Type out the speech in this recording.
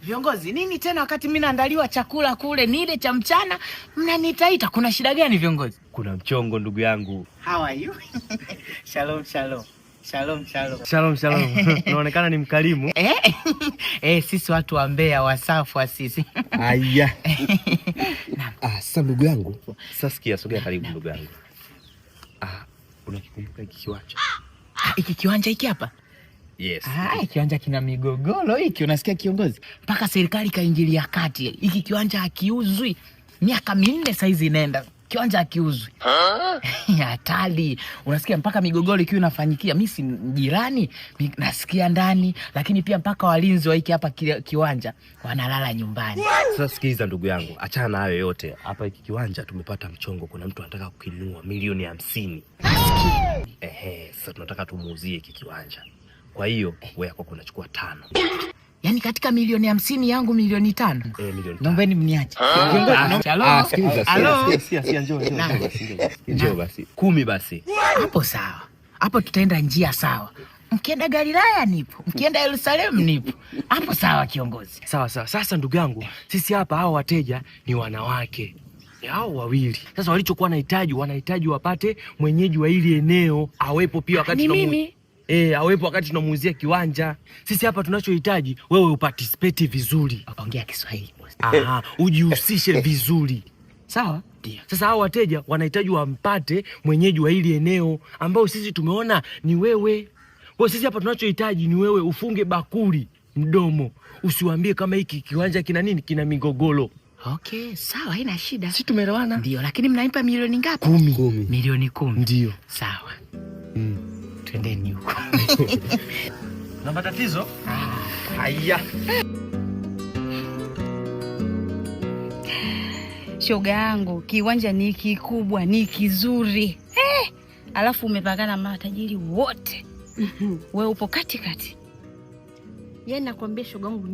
Viongozi, nini tena wakati mimi naandaliwa chakula kule nile cha mchana mnanitaita? Kuna shida gani viongozi? Kuna mchongo ndugu yangu. How are you? Shalom. Unaonekana ni mkarimu. Sisi watu wa Mbeya wasafu wa sisi. Aya. Sasa ndugu yangu, sasa sikia, sogea karibu ndugu yangu. Unakikumbuka hiki kiwanja? Hiki kiwanja hiki hapa? Yes. Kiwanja kina migogoro hiki, unasikia kiongozi? Mpaka serikali kaingilia kati. Hiki kiwanja hakiuzwi. Miaka 4 saizi inaenda. Kiwanja hakiuzwi. Hatari. Unasikia mpaka migogoro ikiwa inafanyikia. Mimi si jirani, nasikia ndani, lakini pia mpaka walinzi wa hiki hapa kiwanja wanalala nyumbani. Sasa sikiliza ndugu yangu, achana na hayo yote. Hapa hiki kiwanja tumepata mchongo, kuna mtu anataka kukinunua milioni 50. Sasa tunataka tumuuzie hiki kiwanja. Kwa hiyo wewe yako unachukua 5. Yaani katika milioni 50 yangu milioni 5. Milioni 5. Naombeni mniache. Njoo basi. 10 basi. Hapo sawa. Hapo tutaenda njia sawa. Mkienda Galilaya nipo. Mkienda Yerusalemu nipo. Hapo sawa kiongozi. Sawa. Sasa ndugu yangu, sisi hapa hao wateja ni wanawake. Hao wawili. Sasa walichokuwa wanahitaji wapate mwenyeji wa hili eneo awepo pia wakati awepo wakati tunamuuzia kiwanja. Sisi hapa tunachohitaji wewe uparticipate vizuri. Ongea Kiswahili. Ujihusishe vizuri. Sawa? Ndio. Sasa hao wateja wanahitaji wampate mwenyeji wa hili eneo ambao sisi tumeona ni wewe. Kwa sisi hapa tunachohitaji ni wewe ufunge bakuli mdomo. Usiwaambie kama hiki kiwanja kina nini, kina migogoro. Okay, sawa, haina shida. Sisi tumeelewana? Ndio, lakini mnanipa milioni ngapi? 10. Milioni 10. Ndio. Sawa. Twendeni huko. Na matatizo? Haya. Shoga yangu, kiwanja ni kikubwa, ni kizuri. Alafu umepangana matajiri wote. Wewe upo katikati. Yaani nakwambia shoga yangu